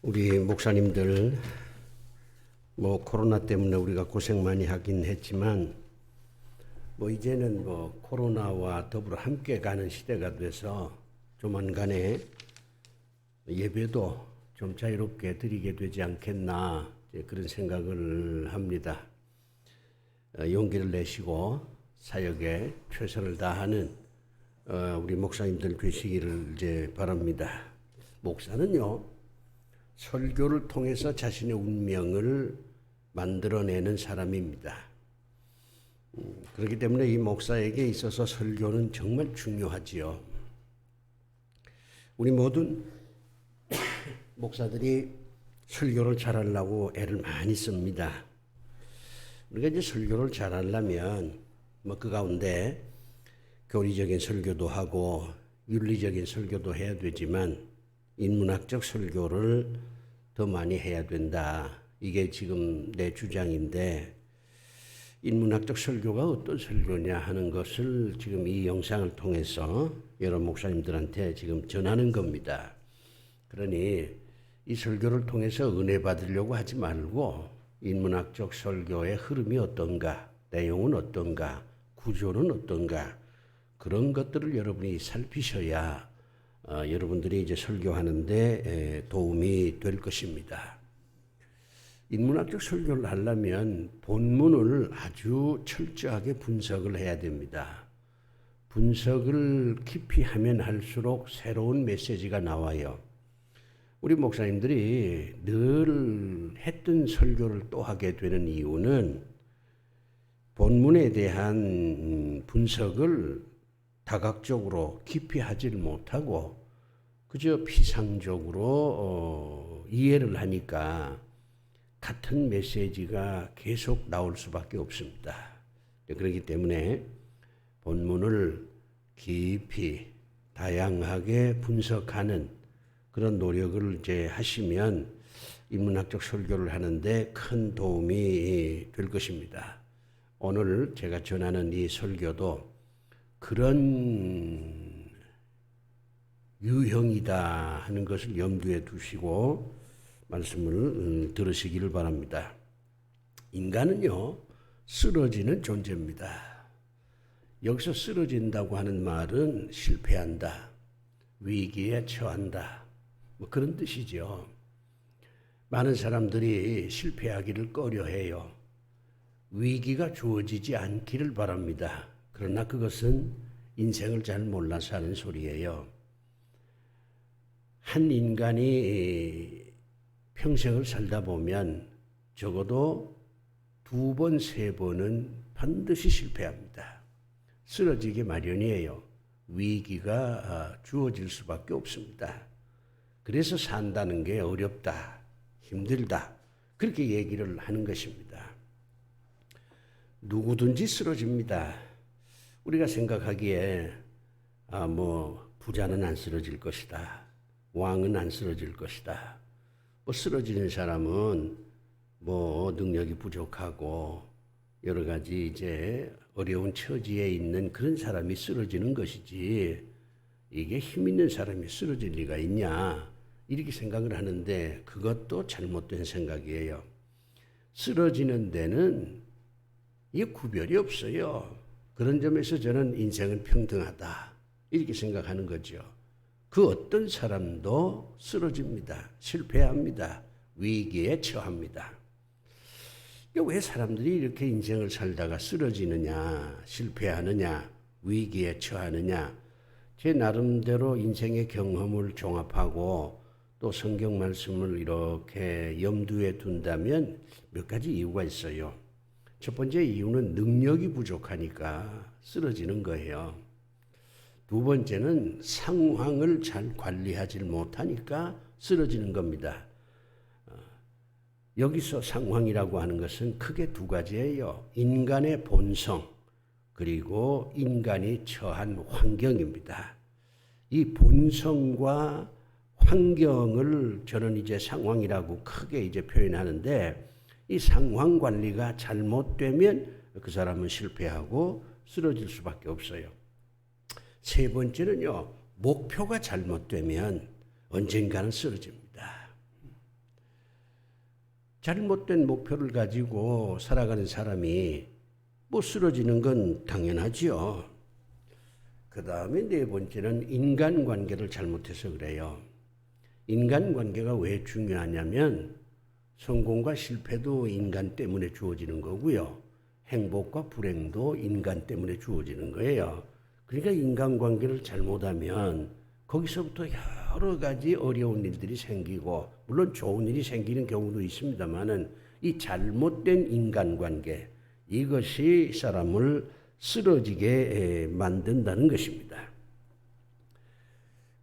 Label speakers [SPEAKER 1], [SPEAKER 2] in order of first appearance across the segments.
[SPEAKER 1] 우리 목사님들 코로나 때문에 우리가 고생 많이 하긴 했지만 이제는 코로나와 더불어 함께 가는 시대가 돼서 조만간에 예배도 좀 자유롭게 드리게 되지 않겠나 그런 생각을 합니다. 용기를 내시고 사역에 최선을 다하는 우리 목사님들 되시기를 이제 바랍니다. 목사는요, 설교를 통해서 자신의 운명을 만들어내는 사람입니다. 그렇기 때문에 이 목사에게 있어서 설교는 정말 중요하지요. 우리 모든 목사들이 설교를 잘하려고 애를 많이 씁니다. 우리가 이제 설교를 잘하려면 그 가운데 교리적인 설교도 하고 윤리적인 설교도 해야 되지만 인문학적 설교를 더 많이 해야 된다. 이게 지금 내 주장인데, 인문학적 설교가 어떤 설교냐 하는 것을 지금 이 영상을 통해서 여러 목사님들한테 지금 전하는 겁니다. 그러니 이 설교를 통해서 은혜 받으려고 하지 말고 인문학적 설교의 흐름이 어떤가, 내용은 어떤가, 구조는 어떤가, 그런 것들을 여러분이 살피셔야 여러분들이 이제 설교하는데 도움이 될 것입니다. 인문학적 설교를 하려면 본문을 아주 철저하게 분석을 해야 됩니다. 분석을 깊이 하면 할수록 새로운 메시지가 나와요. 우리 목사님들이 늘 했던 설교를 또 하게 되는 이유는 본문에 대한 분석을 다각적으로 깊이 하지를 못하고 그저 피상적으로 이해를 하니까 같은 메시지가 계속 나올 수밖에 없습니다. 그렇기 때문에 본문을 깊이 다양하게 분석하는 그런 노력을 이제 하시면 인문학적 설교를 하는데 큰 도움이 될 것입니다. 오늘 제가 전하는 이 설교도 그런 유형이다 하는 것을 염두에 두시고 말씀을 들으시기를 바랍니다. 인간은요, 쓰러지는 존재입니다. 여기서 쓰러진다고 하는 말은 실패한다, 위기에 처한다, 그런 뜻이죠. 많은 사람들이 실패하기를 꺼려해요. 위기가 주어지지 않기를 바랍니다. 그러나 그것은 인생을 잘 몰라서 하는 소리예요. 한 인간이 평생을 살다 보면 적어도 2번, 3번은 반드시 실패합니다. 쓰러지기 마련이에요. 위기가 주어질 수밖에 없습니다. 그래서 산다는 게 어렵다, 힘들다, 그렇게 얘기를 하는 것입니다. 누구든지 쓰러집니다. 우리가 생각하기에 부자는 안 쓰러질 것이다, 왕은 안 쓰러질 것이다, 쓰러지는 사람은 능력이 부족하고 여러 가지 이제 어려운 처지에 있는 그런 사람이 쓰러지는 것이지, 이게 힘 있는 사람이 쓰러질 리가 있냐, 이렇게 생각을 하는데 그것도 잘못된 생각이에요. 쓰러지는 데는 이게 구별이 없어요. 그런 점에서 저는 인생은 평등하다, 이렇게 생각하는 거죠. 그 어떤 사람도 쓰러집니다. 실패합니다. 위기에 처합니다. 왜 사람들이 이렇게 인생을 살다가 쓰러지느냐, 실패하느냐, 위기에 처하느냐, 제 나름대로 인생의 경험을 종합하고 또 성경 말씀을 이렇게 염두에 둔다면 몇 가지 이유가 있어요. 첫 번째 이유는 능력이 부족하니까 쓰러지는 거예요. 두 번째는 상황을 잘 관리하지 못하니까 쓰러지는 겁니다. 여기서 상황이라고 하는 것은 크게 2가지예요. 인간의 본성, 그리고 인간이 처한 환경입니다. 이 본성과 환경을 저는 이제 상황이라고 크게 이제 표현하는데, 이 상황 관리가 잘못되면 그 사람은 실패하고 쓰러질 수밖에 없어요. 세 번째는요, 목표가 잘못되면 언젠가는 쓰러집니다. 잘못된 목표를 가지고 살아가는 사람이 뭐 쓰러지는 건 당연하지요. 그 다음에 네 번째는 인간관계를 잘못해서 그래요. 인간관계가 왜 중요하냐면 성공과 실패도 인간 때문에 주어지는 거고요. 행복과 불행도 인간 때문에 주어지는 거예요. 그러니까 인간관계를 잘못하면 거기서부터 여러 가지 어려운 일들이 생기고 물론 좋은 일이 생기는 경우도 있습니다만은 이 잘못된 인간관계 이것이 사람을 쓰러지게 만든다는 것입니다.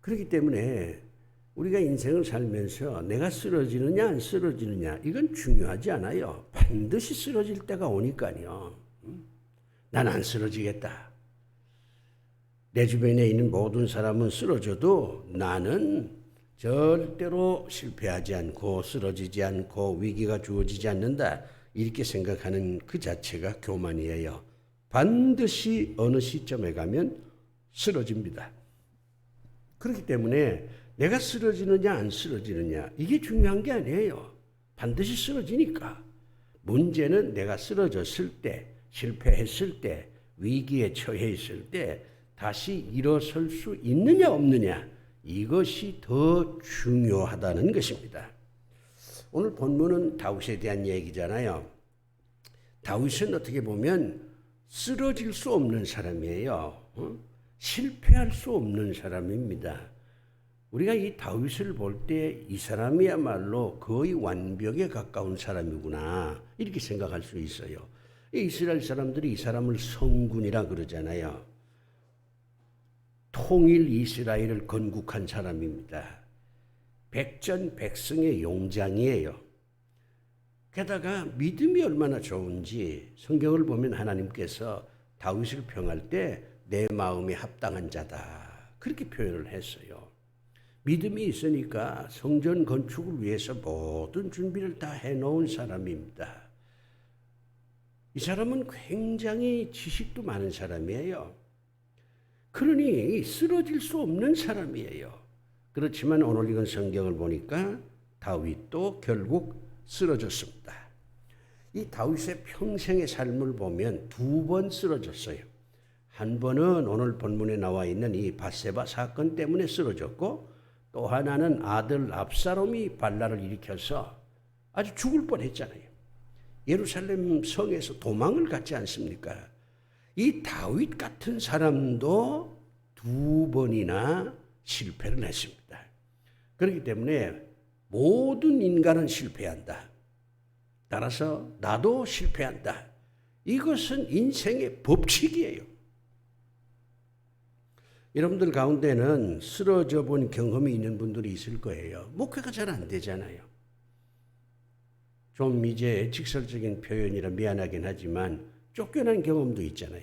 [SPEAKER 1] 그렇기 때문에 우리가 인생을 살면서 내가 쓰러지느냐 안 쓰러지느냐 이건 중요하지 않아요. 반드시 쓰러질 때가 오니까요. 난 안 쓰러지겠다. 내 주변에 있는 모든 사람은 쓰러져도 나는 절대로 실패하지 않고 쓰러지지 않고 위기가 주어지지 않는다. 이렇게 생각하는 그 자체가 교만이에요. 반드시 어느 시점에 가면 쓰러집니다. 그렇기 때문에 내가 쓰러지느냐 안 쓰러지느냐 이게 중요한 게 아니에요. 반드시 쓰러지니까. 문제는 내가 쓰러졌을 때, 실패했을 때, 위기에 처해 있을 때 다시 일어설 수 있느냐 없느냐 이것이 더 중요하다는 것입니다. 오늘 본문은 다윗에 대한 얘기잖아요. 다윗은 어떻게 보면 쓰러질 수 없는 사람이에요. 실패할 수 없는 사람입니다. 우리가 이 다윗을 볼 때 이 사람이야말로 거의 완벽에 가까운 사람이구나 이렇게 생각할 수 있어요. 이스라엘 사람들이 이 사람을 성군이라 그러잖아요. 통일 이스라엘을 건국한 사람입니다. 백전백승의 용장이에요. 게다가 믿음이 얼마나 좋은지 성경을 보면 하나님께서 다윗을 평할 때 내 마음에 합당한 자다 그렇게 표현을 했어요. 믿음이 있으니까 성전 건축을 위해서 모든 준비를 다 해놓은 사람입니다. 이 사람은 굉장히 지식도 많은 사람이에요. 그러니 쓰러질 수 없는 사람이에요. 그렇지만 오늘 읽은 성경을 보니까 다윗도 결국 쓰러졌습니다. 이 다윗의 평생의 삶을 보면 두 번 쓰러졌어요. 한 번은 오늘 본문에 나와 있는 이 밧세바 사건 때문에 쓰러졌고 또 하나는 아들 압살롬이 반란을 일으켜서 아주 죽을 뻔했잖아요. 예루살렘 성에서 도망을 갔지 않습니까? 이 다윗 같은 사람도 두 번이나 실패를 했습니다. 그렇기 때문에 모든 인간은 실패한다. 따라서 나도 실패한다. 이것은 인생의 법칙이에요. 여러분들 가운데는 쓰러져 본 경험이 있는 분들이 있을 거예요. 목회가 잘 안 되잖아요. 좀 이제 직설적인 표현이라 미안하긴 하지만 쫓겨난 경험도 있잖아요.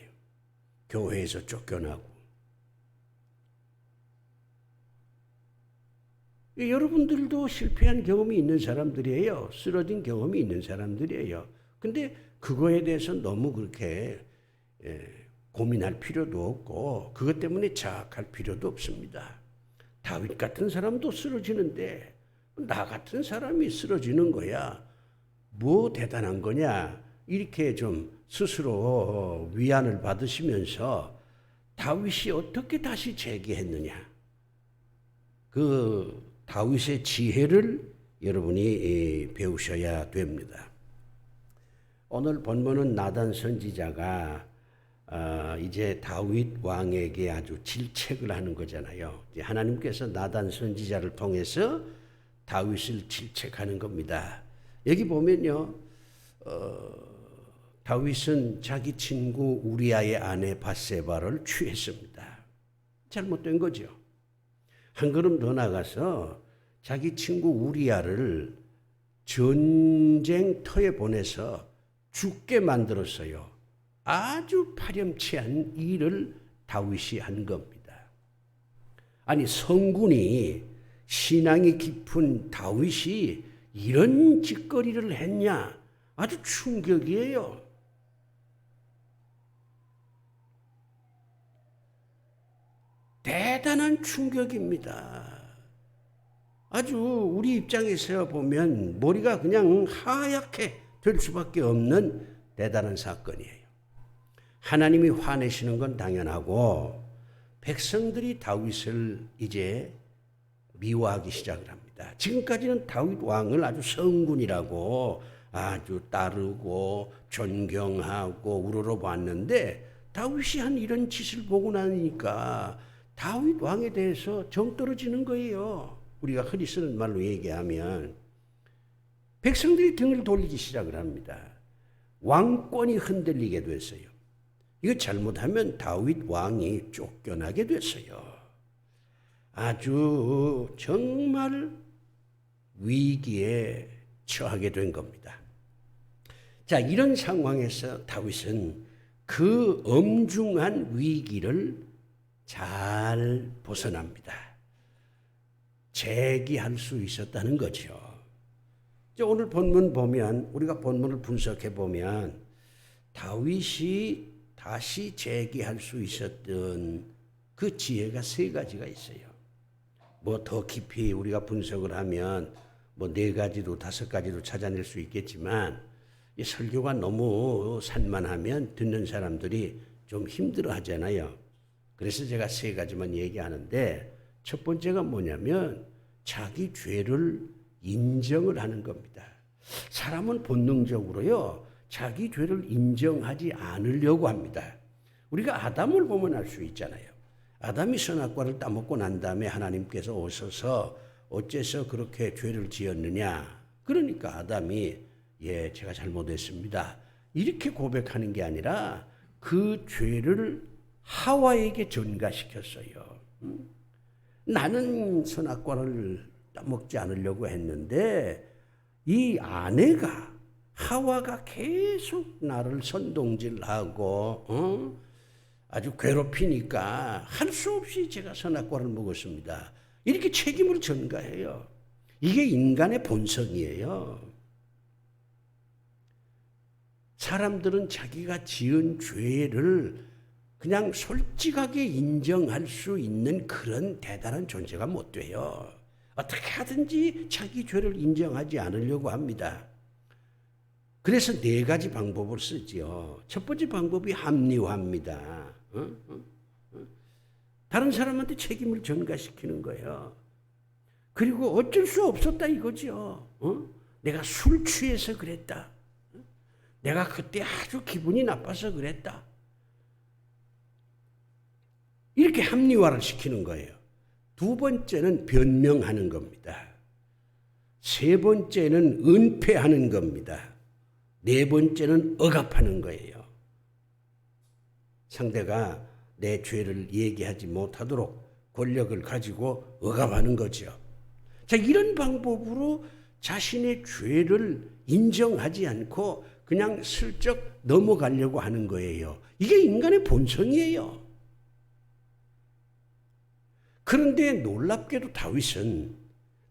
[SPEAKER 1] 교회에서 쫓겨나고. 여러분들도 실패한 경험이 있는 사람들이에요. 쓰러진 경험이 있는 사람들이에요. 근데 그거에 대해서 너무 그렇게 고민할 필요도 없고 그것 때문에 자학할 필요도 없습니다. 다윗 같은 사람도 쓰러지는데 나 같은 사람이 쓰러지는 거야. 뭐 대단한 거냐. 이렇게 좀 스스로 위안을 받으시면서 다윗이 어떻게 다시 재기했느냐. 그 다윗의 지혜를 여러분이 배우셔야 됩니다. 오늘 본문은 나단 선지자가 이제 다윗 왕에게 아주 질책을 하는 거잖아요. 이제 하나님께서 나단 선지자를 통해서 다윗을 질책하는 겁니다. 여기 보면요, 다윗은 자기 친구 우리아의 아내 밧세바를 취했습니다. 잘못된 거죠. 한 걸음 더 나가서 자기 친구 우리아를 전쟁터에 보내서 죽게 만들었어요. 아주 파렴치한 일을 다윗이 한 겁니다. 아니 성군이 신앙이 깊은 다윗이 이런 짓거리를 했냐? 아주 충격이에요. 대단한 충격입니다. 아주 우리 입장에서 보면 머리가 그냥 하얗게 될 수밖에 없는 대단한 사건이에요. 하나님이 화내시는 건 당연하고 백성들이 다윗을 이제 미워하기 시작을 합니다. 지금까지는 다윗 왕을 아주 성군이라고 아주 따르고 존경하고 우러러봤는데 다윗이 한 이런 짓을 보고 나니까 다윗 왕에 대해서 정 떨어지는 거예요. 우리가 흔히 쓰는 말로 얘기하면 백성들이 등을 돌리기 시작을 합니다. 왕권이 흔들리게 됐어요. 이거 잘못하면 다윗 왕이 쫓겨나게 됐어요. 아주 정말 위기에 처하게 된 겁니다. 자, 이런 상황에서 다윗은 그 엄중한 위기를 잘 벗어납니다. 재기할 수 있었다는 거죠. 오늘 본문 보면, 우리가 본문을 분석해 보면 다윗이 다시 재기할 수 있었던 그 지혜가 세 가지가 있어요. 뭐 더 깊이 우리가 분석을 하면 뭐 네 가지도 다섯 가지도 찾아낼 수 있겠지만 이 설교가 너무 산만하면 듣는 사람들이 좀 힘들어 하잖아요. 그래서 제가 세 가지만 얘기하는데 첫 번째가 뭐냐면 자기 죄를 인정을 하는 겁니다. 사람은 본능적으로요, 자기 죄를 인정하지 않으려고 합니다. 우리가 아담을 보면 알 수 있잖아요. 아담이 선악과를 따먹고 난 다음에 하나님께서 오셔서 어째서 그렇게 죄를 지었느냐. 그러니까 아담이 예, 제가 잘못했습니다. 이렇게 고백하는 게 아니라 그 죄를 하와에게 전가시켰어요. 나는 선악과를 따먹지 않으려고 했는데 이 아내가 하와가 계속 나를 선동질하고 아주 괴롭히니까 할 수 없이 제가 선악과를 먹었습니다. 이렇게 책임을 전가해요. 이게 인간의 본성이에요. 사람들은 자기가 지은 죄를 그냥 솔직하게 인정할 수 있는 그런 대단한 존재가 못 돼요. 어떻게 하든지 자기 죄를 인정하지 않으려고 합니다. 그래서 네 가지 방법을 쓰지요. 첫 번째 방법이 합리화입니다. 다른 사람한테 책임을 전가시키는 거예요. 그리고 어쩔 수 없었다 이거죠. 내가 술 취해서 그랬다. 내가 그때 아주 기분이 나빠서 그랬다. 이렇게 합리화를 시키는 거예요. 두 번째는 변명하는 겁니다. 세 번째는 은폐하는 겁니다. 네 번째는 억압하는 거예요. 상대가 내 죄를 얘기하지 못하도록 권력을 가지고 억압하는 거죠. 자, 이런 방법으로 자신의 죄를 인정하지 않고 그냥 슬쩍 넘어가려고 하는 거예요. 이게 인간의 본성이에요. 그런데 놀랍게도 다윗은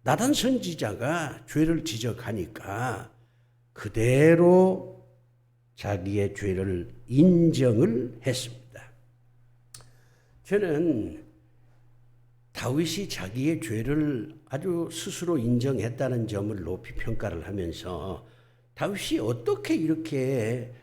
[SPEAKER 1] 나단 선지자가 죄를 지적하니까 그대로 자기의 죄를 인정을 했습니다. 저는 다윗이 자기의 죄를 아주 스스로 인정했다는 점을 높이 평가를 하면서 다윗이 어떻게 이렇게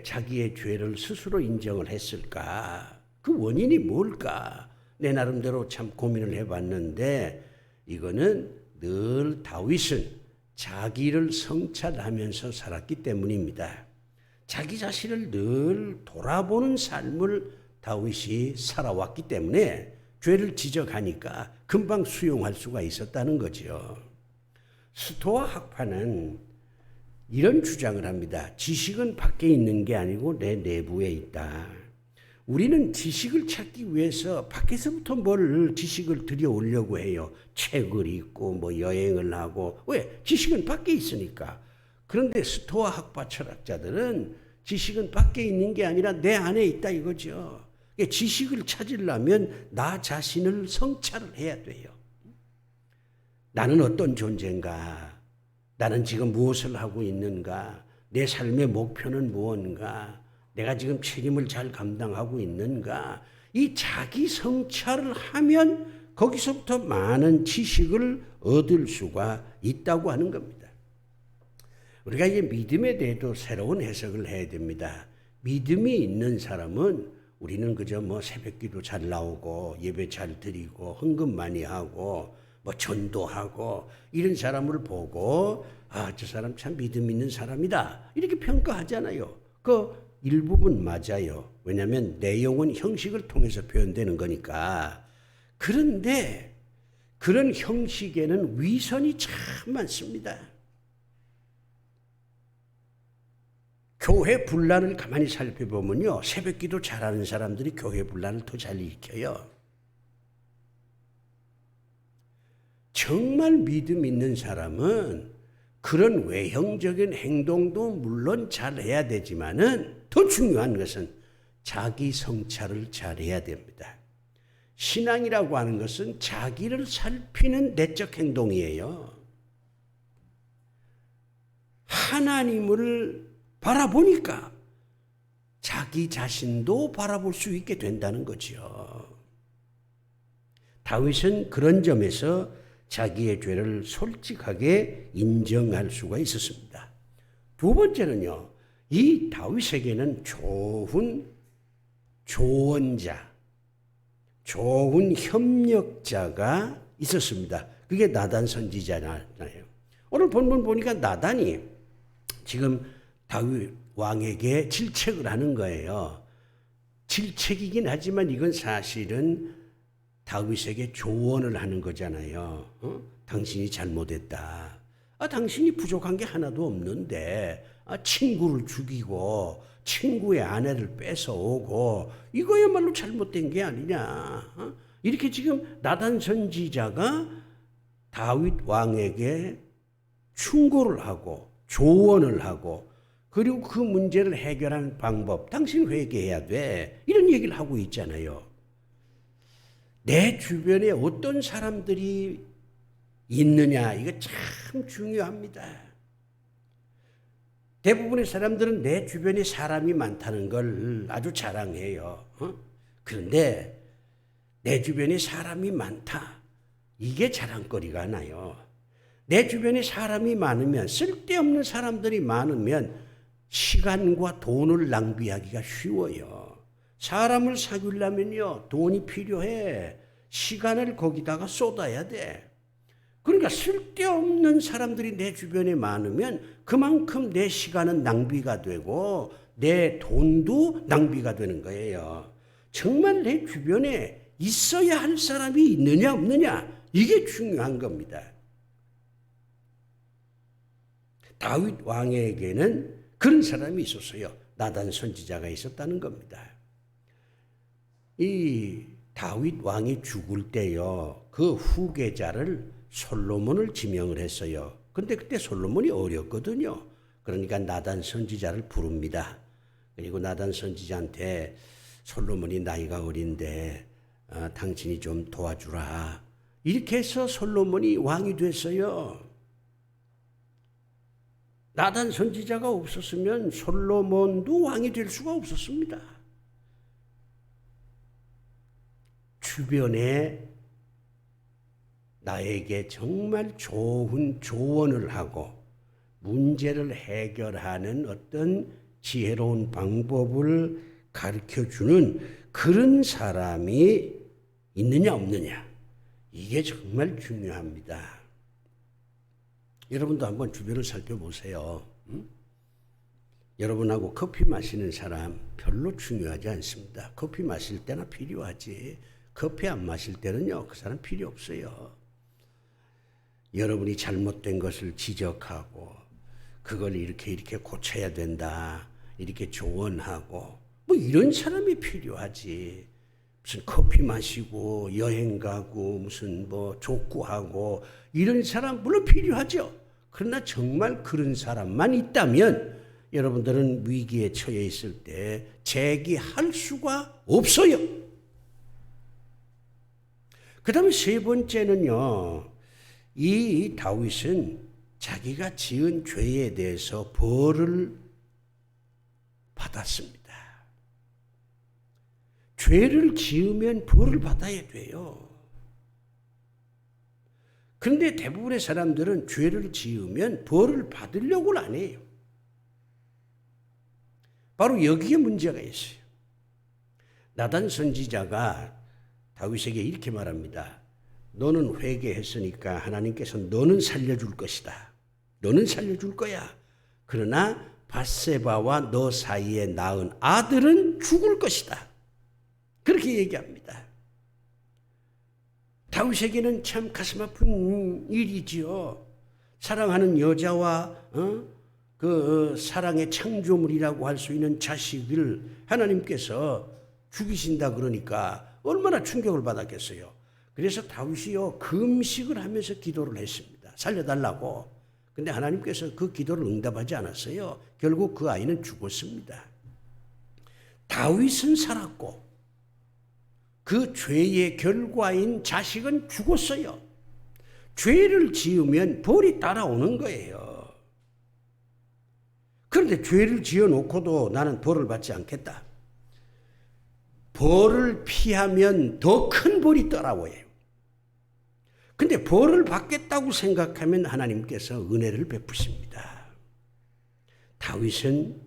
[SPEAKER 1] 자기의 죄를 스스로 인정을 했을까? 그 원인이 뭘까? 내 나름대로 참 고민을 해봤는데 이거는 늘 다윗은 자기를 성찰하면서 살았기 때문입니다. 자기 자신을 늘 돌아보는 삶을 다윗이 살아왔기 때문에 죄를 지적하니까 금방 수용할 수가 있었다는 거죠. 스토아 학파는 이런 주장을 합니다. 지식은 밖에 있는 게 아니고 내 내부에 있다. 우리는 지식을 찾기 위해서 밖에서부터 뭘 지식을 들여오려고 해요. 책을 읽고 뭐 여행을 하고. 왜? 지식은 밖에 있으니까. 그런데 스토아 학파 철학자들은 지식은 밖에 있는 게 아니라 내 안에 있다 이거죠. 지식을 찾으려면 나 자신을 성찰을 해야 돼요. 나는 어떤 존재인가? 나는 지금 무엇을 하고 있는가? 내 삶의 목표는 무언가? 내가 지금 책임을 잘 감당하고 있는가? 이 자기 성찰을 하면 거기서부터 많은 지식을 얻을 수가 있다고 하는 겁니다. 우리가 이제 믿음에 대해도 새로운 해석을 해야 됩니다. 믿음이 있는 사람은 우리는 그저 뭐 새벽기도 잘 나오고 예배 잘 드리고 헌금 많이 하고 뭐 전도하고 이런 사람을 보고 아, 저 사람 참 믿음 있는 사람이다 이렇게 평가하잖아요. 그 일부분 맞아요. 왜냐하면 내용은 형식을 통해서 표현되는 거니까. 그런데 그런 형식에는 위선이 참 많습니다. 교회 분란을 가만히 살펴보면요, 새벽기도 잘하는 사람들이 교회 분란을 더 잘 일으켜요. 정말 믿음 있는 사람은 그런 외형적인 행동도 물론 잘해야 되지만은 더 중요한 것은 자기 성찰을 잘해야 됩니다. 신앙이라고 하는 것은 자기를 살피는 내적 행동이에요. 하나님을 바라보니까 자기 자신도 바라볼 수 있게 된다는 거죠. 다윗은 그런 점에서 자기의 죄를 솔직하게 인정할 수가 있었습니다. 두 번째는요, 이 다윗에게는 좋은 조언자, 좋은 협력자가 있었습니다. 그게 나단 선지자잖아요. 오늘 본문 보니까 나단이 지금 다윗 왕에게 질책을 하는 거예요. 질책이긴 하지만 이건 사실은 다윗에게 조언을 하는 거잖아요. 당신이 잘못했다. 당신이 부족한 게 하나도 없는데 친구를 죽이고 친구의 아내를 뺏어오고 이거야말로 잘못된 게 아니냐. 이렇게 지금 나단 선지자가 다윗 왕에게 충고를 하고 조언을 하고 그리고 그 문제를 해결하는 방법, 당신 회개해야 돼. 이런 얘기를 하고 있잖아요. 내 주변에 어떤 사람들이 있느냐, 이거 참 중요합니다. 대부분의 사람들은 내 주변에 사람이 많다는 걸 아주 자랑해요. 그런데 내 주변에 사람이 많다, 이게 자랑거리가 나요. 내 주변에 사람이 많으면, 쓸데없는 사람들이 많으면 시간과 돈을 낭비하기가 쉬워요. 사람을 사귀려면요, 돈이 필요해. 시간을 거기다가 쏟아야 돼. 그러니까 쓸데없는 사람들이 내 주변에 많으면 그만큼 내 시간은 낭비가 되고 내 돈도 낭비가 되는 거예요. 정말 내 주변에 있어야 할 사람이 있느냐 없느냐, 이게 중요한 겁니다. 다윗 왕에게는 그런 사람이 있었어요. 나단 선지자가 있었다는 겁니다. 이 다윗 왕이 죽을 때요, 그 후계자를 솔로몬을 지명을 했어요. 근데 그때 솔로몬이 어렸거든요. 그러니까 나단 선지자를 부릅니다. 그리고 나단 선지자한테 솔로몬이 나이가 어린데 당신이 좀 도와주라. 이렇게 해서 솔로몬이 왕이 됐어요. 나단 선지자가 없었으면 솔로몬도 왕이 될 수가 없었습니다. 주변에 나에게 정말 좋은 조언을 하고 문제를 해결하는 어떤 지혜로운 방법을 가르쳐주는 그런 사람이 있느냐 없느냐, 이게 정말 중요합니다. 여러분도 한번 주변을 살펴보세요. 여러분하고 커피 마시는 사람 별로 중요하지 않습니다. 커피 마실 때나 필요하지, 커피 안 마실 때는요, 그 사람 필요 없어요. 여러분이 잘못된 것을 지적하고 그걸 이렇게 고쳐야 된다, 이렇게 조언하고 뭐 이런 사람이 필요하지. 무슨 커피 마시고 여행 가고 무슨 뭐 족구하고 이런 사람 물론 필요하죠. 그러나 정말 그런 사람만 있다면 여러분들은 위기에 처해 있을 때 제기할 수가 없어요. 그 다음에 세 번째는요, 이 다윗은 자기가 지은 죄에 대해서 벌을 받았습니다. 죄를 지으면 벌을 받아야 돼요. 그런데 대부분의 사람들은 죄를 지으면 벌을 받으려고는 안 해요. 바로 여기에 문제가 있어요. 나단 선지자가 다윗에게 이렇게 말합니다. 너는 회개했으니까 하나님께서 너는 살려줄 것이다. 너는 살려줄 거야. 그러나 밧세바와 너 사이에 낳은 아들은 죽을 것이다. 그렇게 얘기합니다. 다윗에게는 참 가슴 아픈 일이지요. 사랑하는 여자와 그 사랑의 창조물이라고 할 수 있는 자식을 하나님께서 죽이신다 그러니까 얼마나 충격을 받았겠어요. 그래서 다윗이요 금식을 하면서 기도를 했습니다. 살려달라고. 근데 하나님께서 그 기도를 응답하지 않았어요. 결국 그 아이는 죽었습니다. 다윗은 살았고 그 죄의 결과인 자식은 죽었어요. 죄를 지으면 벌이 따라오는 거예요. 그런데 죄를 지어놓고도 나는 벌을 받지 않겠다. 벌을 피하면 더 큰 벌이 따라와요. 근데 벌을 받겠다고 생각하면 하나님께서 은혜를 베푸십니다. 다윗은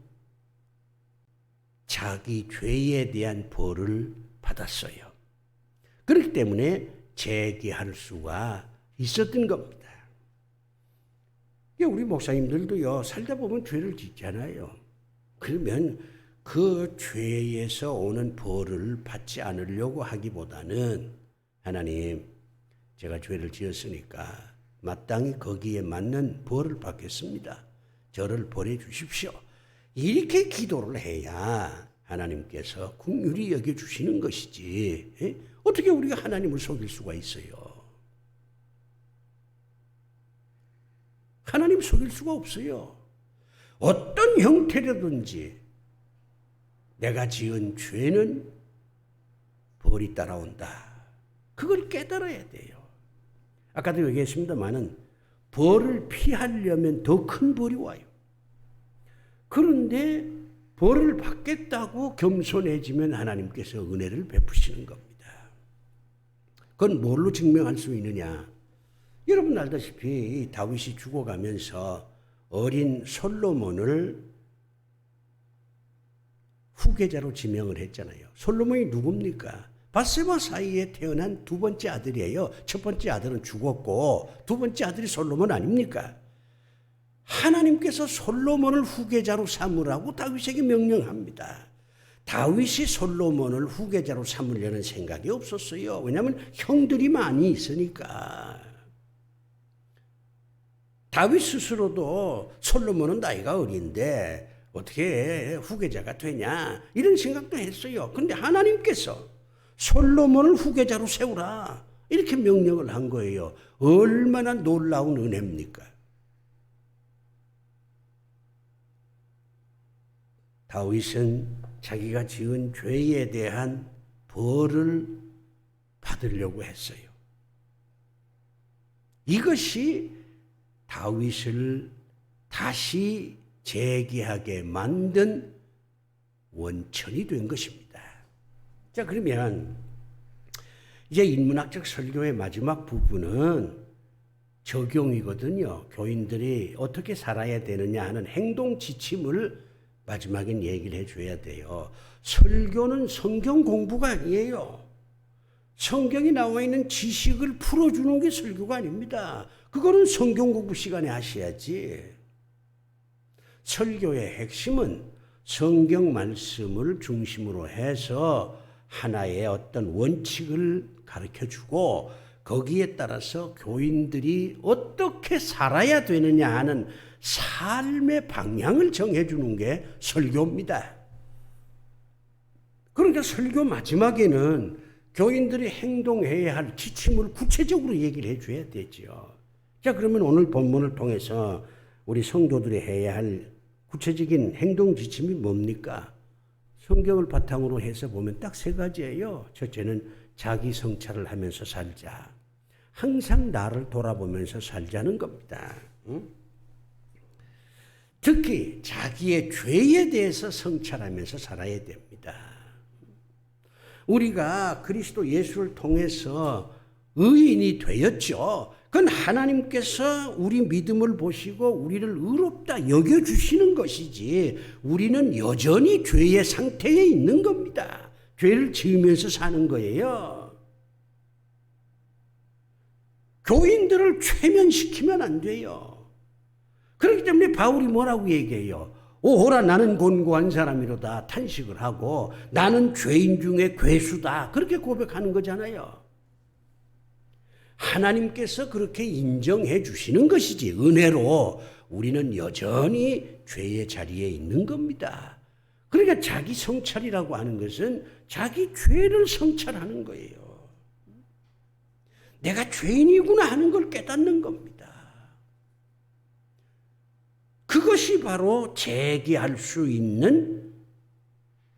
[SPEAKER 1] 자기 죄에 대한 벌을 받았어요. 그렇기 때문에 재기할 수가 있었던 겁니다. 우리 목사님들도요, 살다 보면 죄를 짓잖아요. 그러면 그 죄에서 오는 벌을 받지 않으려고 하기보다는 하나님, 제가 죄를 지었으니까 마땅히 거기에 맞는 벌을 받겠습니다. 저를 벌해 주십시오. 이렇게 기도를 해야 하나님께서 긍휼히 여겨주시는 것이지. 어떻게 우리가 하나님을 속일 수가 있어요? 하나님 속일 수가 없어요. 어떤 형태로든지 내가 지은 죄는 벌이 따라온다. 그걸 깨달아야 돼요. 아까도 얘기했습니다마는 벌을 피하려면 더 큰 벌이 와요. 그런데 벌을 받겠다고 겸손해지면 하나님께서 은혜를 베푸시는 겁니다. 그건 뭘로 증명할 수 있느냐? 여러분 알다시피 다윗이 죽어가면서 어린 솔로몬을 후계자로 지명을 했잖아요. 솔로몬이 누굽니까? 밧세바 사이에 태어난 두 번째 아들이에요. 첫 번째 아들은 죽었고 두 번째 아들이 솔로몬 아닙니까? 하나님께서 솔로몬을 후계자로 삼으라고 다윗에게 명령합니다. 다윗이 솔로몬을 후계자로 삼으려는 생각이 없었어요. 왜냐하면 형들이 많이 있으니까. 다윗 스스로도 솔로몬은 나이가 어린데 어떻게 후계자가 되냐 이런 생각도 했어요. 그런데 하나님께서 솔로몬을 후계자로 세우라 이렇게 명령을 한 거예요. 얼마나 놀라운 은혜입니까? 다윗은 자기가 지은 죄에 대한 벌을 받으려고 했어요. 이것이 다윗을 다시 재기하게 만든 원천이 된 것입니다. 자, 그러면 이제 인문학적 설교의 마지막 부분은 적용이거든요. 교인들이 어떻게 살아야 되느냐 하는 행동 지침을 마지막엔 얘기를 해줘야 돼요. 설교는 성경 공부가 아니에요. 성경에 나와 있는 지식을 풀어주는 게 설교가 아닙니다. 그거는 성경 공부 시간에 하셔야지. 설교의 핵심은 성경 말씀을 중심으로 해서 하나의 어떤 원칙을 가르쳐주고 거기에 따라서 교인들이 어떻게 살아야 되느냐 하는 삶의 방향을 정해주는 게 설교입니다. 그러니까 설교 마지막에는 교인들이 행동해야 할 지침을 구체적으로 얘기를 해줘야 되죠. 자, 그러면 오늘 본문을 통해서 우리 성도들이 해야 할 구체적인 행동 지침이 뭡니까? 성경을 바탕으로 해서 보면 딱 세 가지예요. 첫째는 자기 성찰을 하면서 살자. 항상 나를 돌아보면서 살자는 겁니다. 특히 자기의 죄에 대해서 성찰하면서 살아야 됩니다. 우리가 그리스도 예수를 통해서 의인이 되었죠. 그건 하나님께서 우리 믿음을 보시고 우리를 의롭다 여겨주시는 것이지 우리는 여전히 죄의 상태에 있는 겁니다. 죄를 지으면서 사는 거예요. 교인들을 최면시키면 안 돼요. 그렇기 때문에 바울이 뭐라고 얘기해요? 오호라 나는 곤고한 사람이로다 탄식을 하고 나는 죄인 중에 괴수다 그렇게 고백하는 거잖아요. 하나님께서 그렇게 인정해 주시는 것이지 은혜로 우리는 여전히 죄의 자리에 있는 겁니다. 그러니까 자기 성찰이라고 하는 것은 자기 죄를 성찰하는 거예요. 내가 죄인이구나 하는 걸 깨닫는 겁니다. 그것이 바로 재기할 수 있는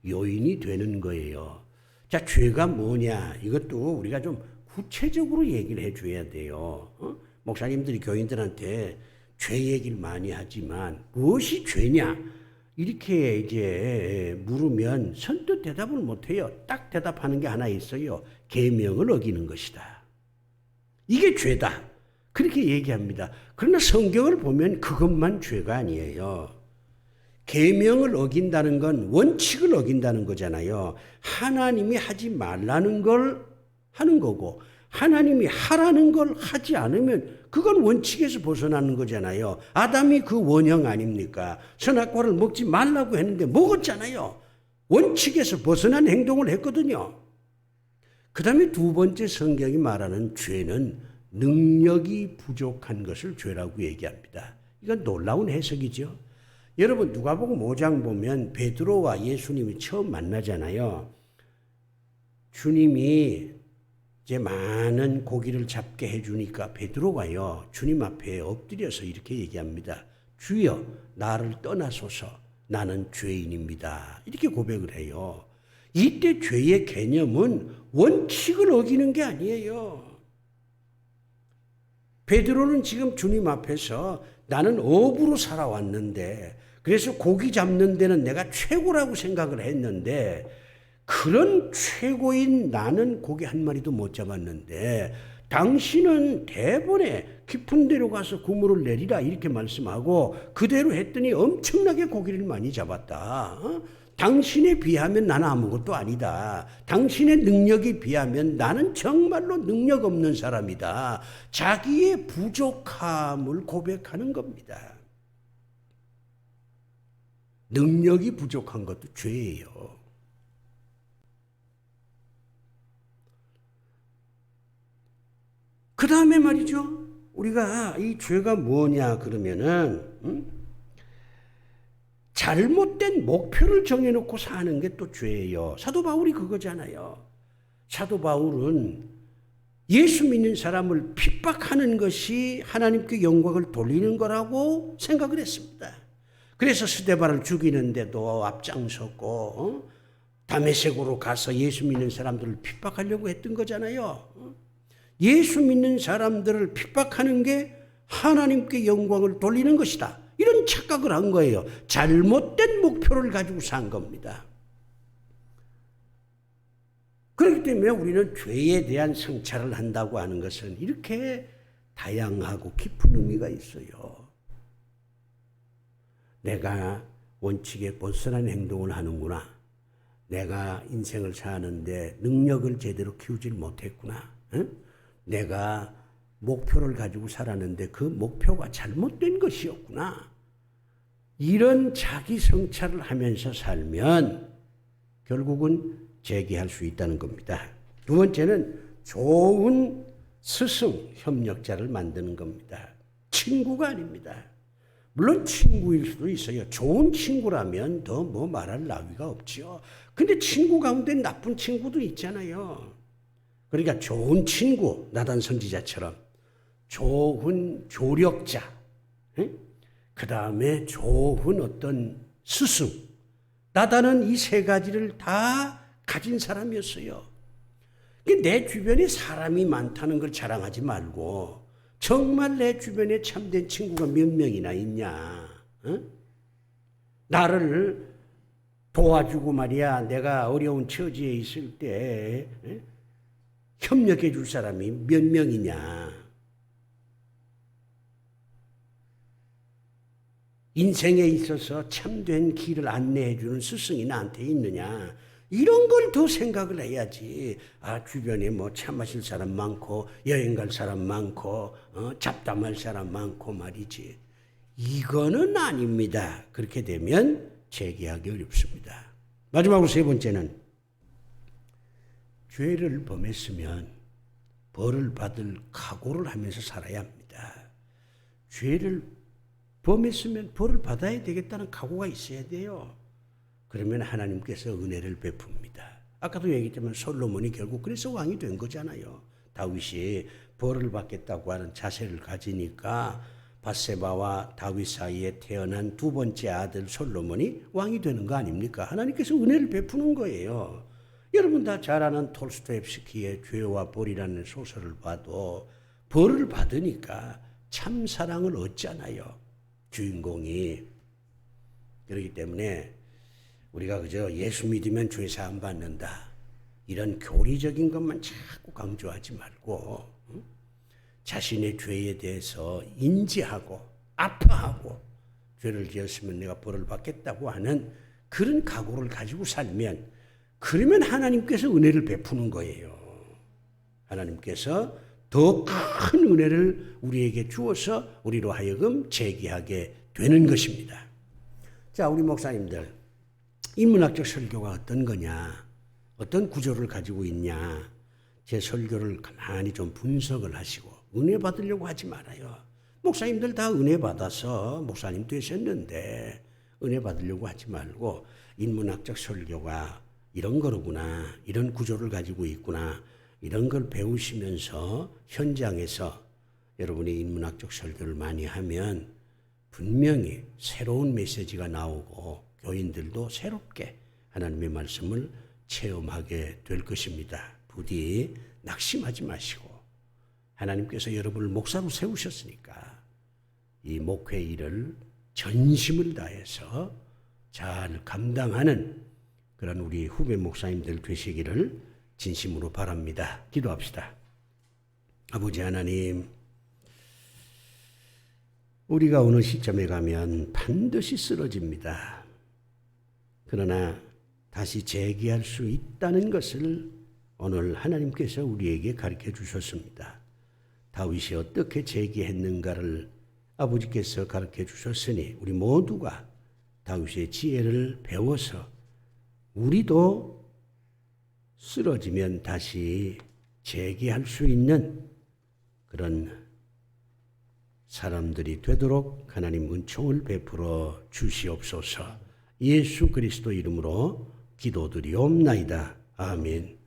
[SPEAKER 1] 요인이 되는 거예요. 자, 죄가 뭐냐? 이것도 우리가 좀 구체적으로 얘기를 해줘야 돼요. 목사님들이 교인들한테 죄 얘기를 많이 하지만 무엇이 죄냐? 이렇게 이제 물으면 선뜻 대답을 못해요. 딱 대답하는 게 하나 있어요. 계명을 어기는 것이다. 이게 죄다. 그렇게 얘기합니다. 그러나 성경을 보면 그것만 죄가 아니에요. 계명을 어긴다는 건 원칙을 어긴다는 거잖아요. 하나님이 하지 말라는 걸 하는 거고 하나님이 하라는 걸 하지 않으면 그건 원칙에서 벗어나는 거잖아요. 아담이 그 원형 아닙니까? 선악과를 먹지 말라고 했는데 먹었잖아요. 원칙에서 벗어난 행동을 했거든요. 그 다음에 두 번째 성경이 말하는 죄는 능력이 부족한 것을 죄라고 얘기합니다. 이건 놀라운 해석이죠. 여러분 누가복음 5장 보면 베드로와 예수님이 처음 만나잖아요. 주님이 이제 많은 고기를 잡게 해주니까 베드로가요 주님 앞에 엎드려서 이렇게 얘기합니다. 주여 나를 떠나소서 나는 죄인입니다. 이렇게 고백을 해요. 이때 죄의 개념은 원칙을 어기는 게 아니에요. 베드로는 지금 주님 앞에서 나는 업으로 살아왔는데 그래서 고기 잡는 데는 내가 최고라고 생각을 했는데 그런 최고인 나는 고기 한 마리도 못 잡았는데 당신은 대번에 깊은 데로 가서 그물을 내리라 이렇게 말씀하고 그대로 했더니 엄청나게 고기를 많이 잡았다. 당신에 비하면 나는 아무것도 아니다. 당신의 능력에 비하면 나는 정말로 능력 없는 사람이다. 자기의 부족함을 고백하는 겁니다. 능력이 부족한 것도 죄예요. 그 다음에 말이죠. 우리가 이 죄가 뭐냐 그러면은 잘못된 목표를 정해놓고 사는 게 또 죄예요. 사도 바울이 그거잖아요. 사도 바울은 예수 믿는 사람을 핍박하는 것이 하나님께 영광을 돌리는 거라고 생각을 했습니다. 그래서 스데반을 죽이는데도 앞장섰고 다메섹으로 가서 예수 믿는 사람들을 핍박하려고 했던 거잖아요. 예수 믿는 사람들을 핍박하는 게 하나님께 영광을 돌리는 것이다. 이런 착각을 한 거예요. 잘못된 목표를 가지고 산 겁니다. 그렇기 때문에 우리는 죄에 대한 성찰을 한다고 하는 것은 이렇게 다양하고 깊은 의미가 있어요. 내가 원칙에 벗어난 행동을 하는구나. 내가 인생을 사는데 능력을 제대로 키우질 못했구나. 응? 내가 목표를 가지고 살았는데 그 목표가 잘못된 것이었구나. 이런 자기 성찰을 하면서 살면 결국은 재기할 수 있다는 겁니다. 두 번째는 좋은 스승, 협력자를 만드는 겁니다. 친구가 아닙니다. 물론 친구일 수도 있어요. 좋은 친구라면 더 뭐 말할 나위가 없죠. 근데 친구 가운데 나쁜 친구도 있잖아요. 그러니까 좋은 친구, 나단 선지자처럼 좋은 조력자, 그 다음에 좋은 어떤 스승. 나단은 이 세 가지를 다 가진 사람이었어요. 내 주변에 사람이 많다는 걸 자랑하지 말고 정말 내 주변에 참된 친구가 몇 명이나 있냐. 나를 도와주고 말이야 내가 어려운 처지에 있을 때 협력해 줄 사람이 몇 명이냐? 인생에 있어서 참된 길을 안내해 주는 스승이 나한테 있느냐? 이런 걸 더 생각을 해야지. 주변에 뭐 차 마실 사람 많고 여행 갈 사람 많고 잡담할 사람 많고 말이지. 이거는 아닙니다. 그렇게 되면 재기하기 어렵습니다. 마지막으로 세 번째는 죄를 범했으면 벌을 받을 각오를 하면서 살아야 합니다. 죄를 범했으면 벌을 받아야 되겠다는 각오가 있어야 돼요. 그러면 하나님께서 은혜를 베풉니다. 아까도 얘기했지만 솔로몬이 결국 그래서 왕이 된 거잖아요. 다윗이 벌을 받겠다고 하는 자세를 가지니까 밧세바와 다윗 사이에 태어난 두 번째 아들 솔로몬이 왕이 되는 거 아닙니까? 하나님께서 은혜를 베푸는 거예요. 여러분 다 잘 아는 톨스토옙스키의 죄와 벌이라는 소설을 봐도 벌을 받으니까 참 사랑을 얻잖아요. 주인공이. 그렇기 때문에 우리가 그저 예수 믿으면 죄 사함 받는다. 이런 교리적인 것만 자꾸 강조하지 말고 자신의 죄에 대해서 인지하고 아파하고 죄를 지었으면 내가 벌을 받겠다고 하는 그런 각오를 가지고 살면 그러면 하나님께서 은혜를 베푸는 거예요. 하나님께서 더 큰 은혜를 우리에게 주어서 우리로 하여금 재기하게 되는 것입니다. 자, 우리 목사님들 인문학적 설교가 어떤 거냐, 어떤 구조를 가지고 있냐, 제 설교를 가만히 좀 분석을 하시고 은혜 받으려고 하지 말아요. 목사님들 다 은혜 받아서 목사님 되셨는데 은혜 받으려고 하지 말고 인문학적 설교가 이런 거로구나, 이런 구조를 가지고 있구나, 이런 걸 배우시면서 현장에서 여러분이 인문학적 설교를 많이 하면 분명히 새로운 메시지가 나오고 교인들도 새롭게 하나님의 말씀을 체험하게 될 것입니다. 부디 낙심하지 마시고 하나님께서 여러분을 목사로 세우셨으니까 이 목회 일을 전심을 다해서 잘 감당하는 그런 우리 후배 목사님들 되시기를 진심으로 바랍니다. 기도합시다. 아버지 하나님, 우리가 어느 시점에 가면 반드시 쓰러집니다. 그러나 다시 재기할 수 있다는 것을 오늘 하나님께서 우리에게 가르쳐 주셨습니다. 다윗이 어떻게 재기했는가를 아버지께서 가르쳐 주셨으니 우리 모두가 다윗의 지혜를 배워서 우리도 쓰러지면 다시 재기할 수 있는 그런 사람들이 되도록 하나님 은총을 베풀어 주시옵소서. 예수 그리스도 이름으로 기도드리옵나이다. 아멘.